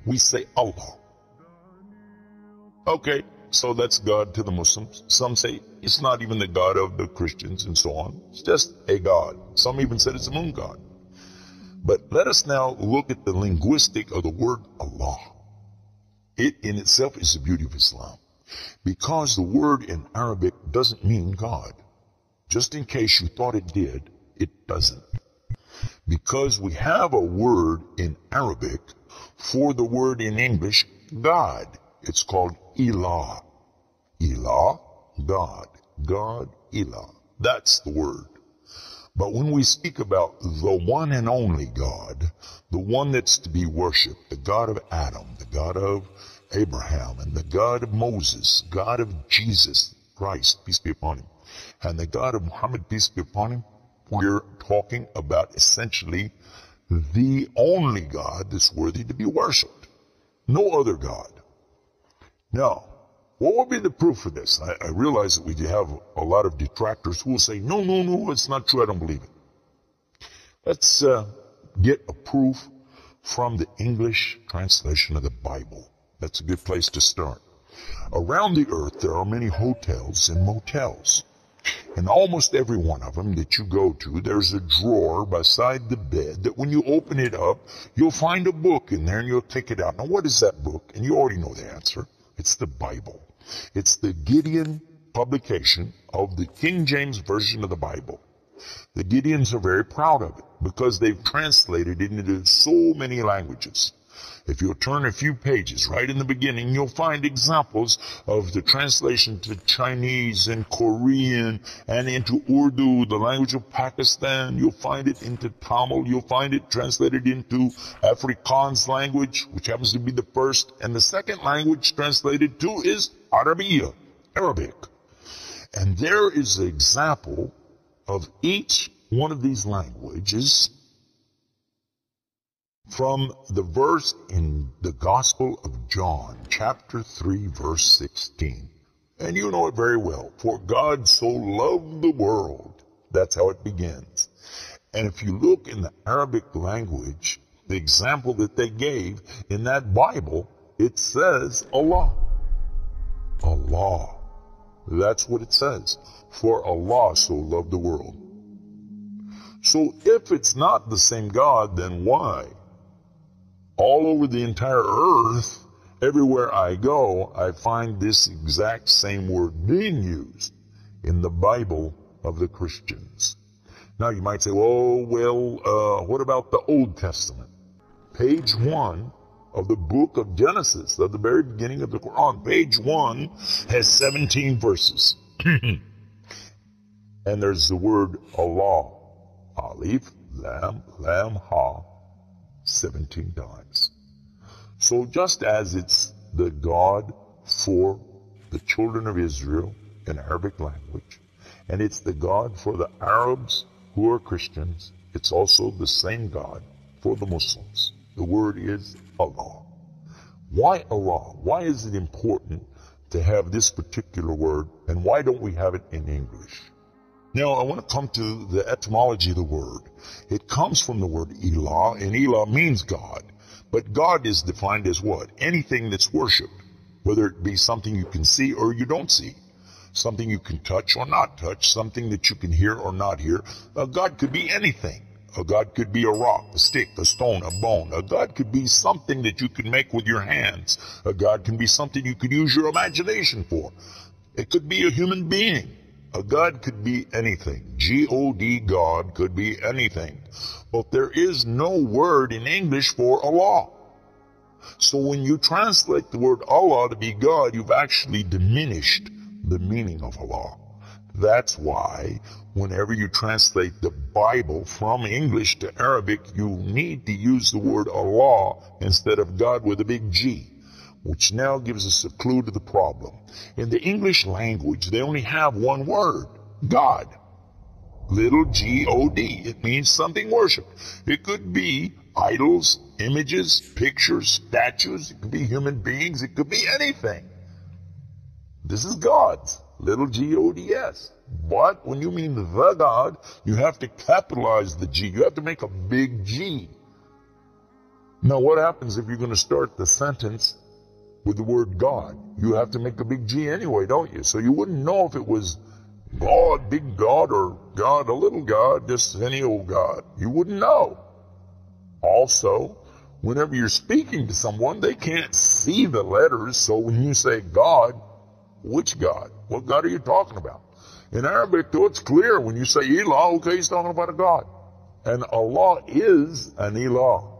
We say Allah. Okay, so that's God to the Muslims. Some say it's not even the God of the Christians and so on. It's just a God. Some even said it's a moon god. But let us now look at the linguistic of the word Allah. It in itself is the beauty of Islam, because the word in Arabic doesn't mean God. Just in case you thought it did, it doesn't. Because we have a word in Arabic for the word in English, God. It's called eloh. Eloh, God. God, eloh. That's the word. But when we speak about the one and only God, the one that's to be worshipped, the God of Adam, the God of Abraham, and the God of Moses, God of Jesus Christ, peace be upon him, and the God of Muhammad, peace be upon him, we're talking about essentially the only God that's worthy to be worshipped. No other God. Now, what would be the proof of this? I realize that we have a lot of detractors who will say, no, it's not true, I don't believe it. Let's get a proof from the English translation of the Bible. That's a good place to start. Around the earth, there are many hotels and motels. And almost every one of them that you go to, there's a drawer beside the bed that when you open it up, you'll find a book in there and you'll take it out. Now, what is that book? And you already know the answer. It's the Bible. It's the Gideon publication of the King James Version of the Bible. The Gideons are very proud of it because they've translated it into so many languages. If you'll turn a few pages right in the beginning, you'll find examples of the translation to Chinese and Korean and into Urdu, the language of Pakistan. You'll find it into Tamil. You'll find it translated into Afrikaans language, which happens to be the first. And the second language translated to is Arabic. And there is an example of each one of these languages from the verse in the Gospel of John, chapter 3, verse 16. And you know it very well. For God so loved the world. That's how it begins. And if you look in the Arabic language, the example that they gave in that Bible, it says Allah. Allah. That's what it says. For Allah so loved the world. So if it's not the same God, then why? All over the entire earth, everywhere I go, I find this exact same word being used in the Bible of the Christians. Now you might say, what about the Old Testament? Page 1 of the book of Genesis, of the very beginning of the Quran, page 1 has 17 verses. And there's the word Allah, Alif, Lam, Ha, 17 times. So just as it's the God for the children of Israel in Arabic language, and it's the God for the Arabs who are Christians, it's also the same God for the Muslims. The word is Allah. Why Allah? Why is it important to have this particular word, and why don't we have it in English? Now, I want to come to the etymology of the word. It comes from the word eloh, and eloh means God. But God is defined as what? Anything that's worshipped, whether it be something you can see or you don't see, something you can touch or not touch, something that you can hear or not hear. A God could be anything. A God could be a rock, a stick, a stone, a bone. A God could be something that you can make with your hands. A God can be something you could use your imagination for. It could be a human being. A God could be anything. G-O-D, God, could be anything. But there is no word in English for Allah. So when you translate the word Allah to be God, you've actually diminished the meaning of Allah. That's why whenever you translate the Bible from English to Arabic, you need to use the word Allah instead of God with a big G, which now gives us a clue to the problem. In the English language, they only have one word, God. Little G-O-D. It means something worshipped. It could be idols, images, pictures, statues. It could be human beings. It could be anything. This is God's. Little G-O-D-S. But when you mean the God, you have to capitalize the G. You have to make a big G. Now, what happens if you're going to start the sentence with the word God? You have to make a big G anyway, don't you? So you wouldn't know if it was God, big God, or God, a little God, just any old God. You wouldn't know. Also, whenever you're speaking to someone, they can't see the letters. So when you say God, which God? What God are you talking about? In Arabic, though, it's clear. When you say eloh, okay, he's talking about a God. And Allah is an eloh.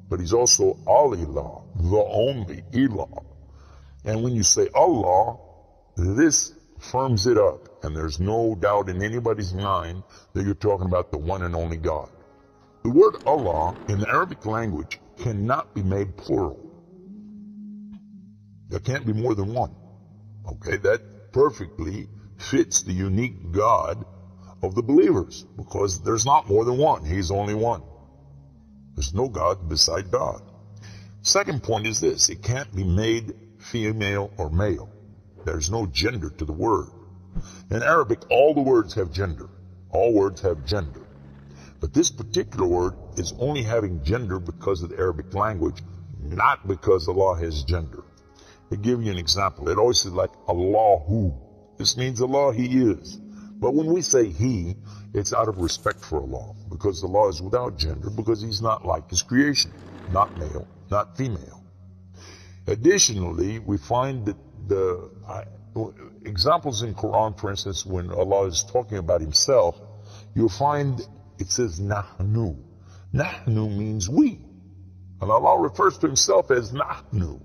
But he's also al-eloh, the only eloh. And when you say Allah, this firms it up. And there's no doubt in anybody's mind that you're talking about the one and only God. The word Allah in the Arabic language cannot be made plural. There can't be more than one. Okay, that perfectly fits the unique God of the believers, because there's not more than one. He's only one. There's no God beside God. Second point is this: it can't be made female or male. There's no gender to the word. In Arabic, all the words have gender. All words have gender. But this particular word is only having gender because of the Arabic language, not because Allah has gender. To give you an example, it always says like Allahu. This means Allah, He is. But when we say He, it's out of respect for Allah, because Allah is without gender, because He's not like His creation, not male, not female. Additionally, we find that the examples in Quran, for instance, when Allah is talking about Himself, you'll find it says Nahnu. Nahnu means we. And Allah refers to Himself as Nahnu.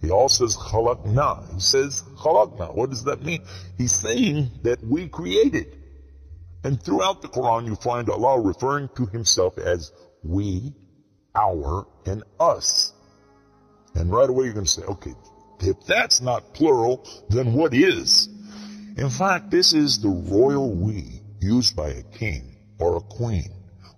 He also says Khalaqna. He says Khalaqna. What does that mean? He's saying that we created. And throughout the Quran, you find Allah referring to Himself as we, our, and us. And right away you're going to say, okay, if that's not plural, then what is? In fact, this is the royal we used by a king or a queen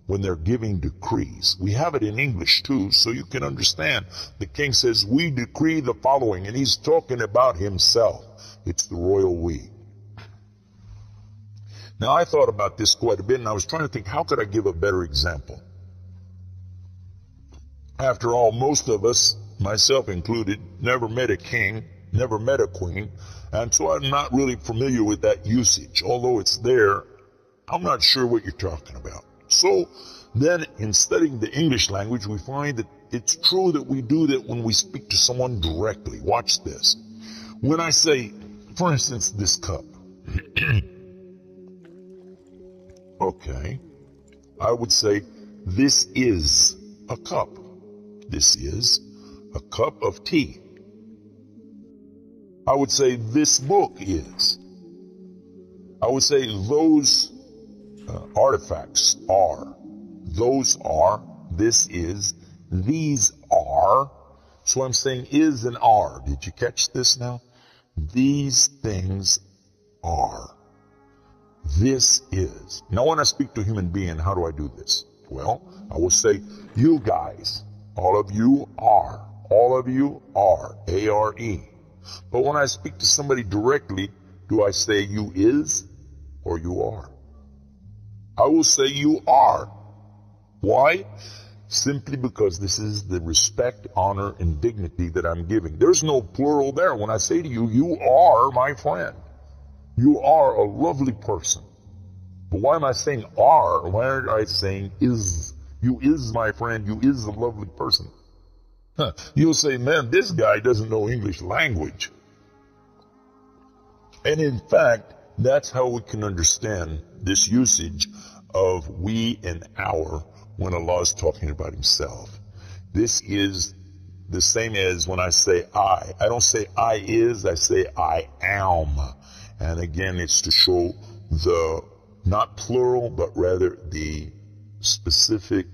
when they're giving decrees. We have it in English too, so you can understand. The king says, we decree the following, and he's talking about himself. It's the royal we. Now, I thought about this quite a bit, and I was trying to think, how could I give a better example? After all, most of us, myself included, never met a king, never met a queen, and so I'm not really familiar with that usage. Although it's there, I'm not sure what you're talking about. So then, in studying the English language, we find that it's true that we do that when we speak to someone directly. Watch this. When I say, for instance, this cup. Okay. I would say, this is a cup. This is a cup of tea. I would say, this book is. I would say, those artifacts are. Those are. This is. These are. So I'm saying is and are. Did you catch this now? These things are. This is. Now when I speak to a human being, how do I do this? Well, I will say, you guys. All of you are. All of you are. A-R-E. But when I speak to somebody directly, do I say you is or you are? I will say you are. Why? Simply because this is the respect, honor, and dignity that I'm giving. There's no plural there. When I say to you, you are my friend. You are a lovely person. But why am I saying are? Why aren't I saying is? You is my friend. You is a lovely person. You'll say, man, this guy doesn't know English language. And in fact, that's how we can understand this usage of we and our when Allah is talking about Himself. This is the same as when I say I. I don't say I is, I say I am. And again, it's to show the, not plural, but rather the specific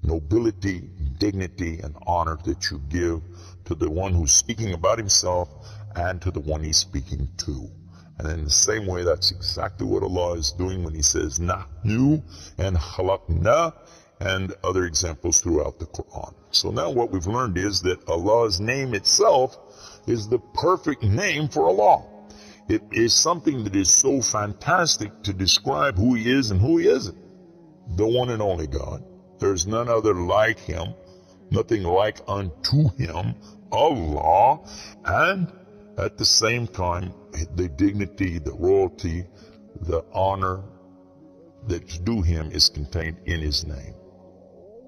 nobility, dignity, and honor that you give to the one who's speaking about himself and to the one he's speaking to. And in the same way, that's exactly what Allah is doing when He says Nahnu and Khalaqna and other examples throughout the Quran. So now what we've learned is that Allah's name itself is the perfect name for Allah. It is something that is so fantastic to describe who He is and who He isn't. The one and only God. There's none other like Him. nothing like unto him, Allah, and at the same time, the dignity, the royalty, the honor that's due him is contained in his name.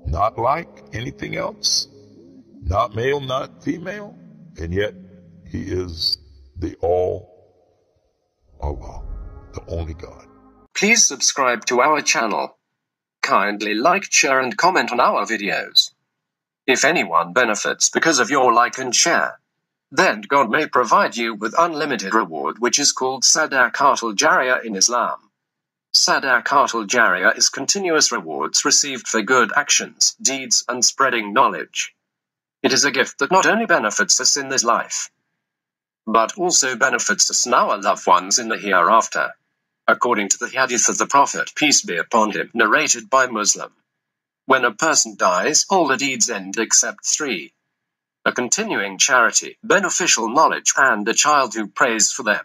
Not like anything else, not male, not female, and yet he is the all Allah, the only God. Please subscribe to our channel. Kindly like, share and comment on our videos. If anyone benefits because of your like and share, then God may provide you with unlimited reward, which is called sadaqatul jariyah in Islam. Sadaqatul jariyah is continuous rewards received for good actions, deeds, and spreading knowledge. It is a gift that not only benefits us in this life, but also benefits us and our loved ones in the hereafter. According to the hadith of the Prophet, peace be upon him, narrated by Muslim, when a person dies, all the deeds end except 3: a continuing charity, beneficial knowledge, and a child who prays for them.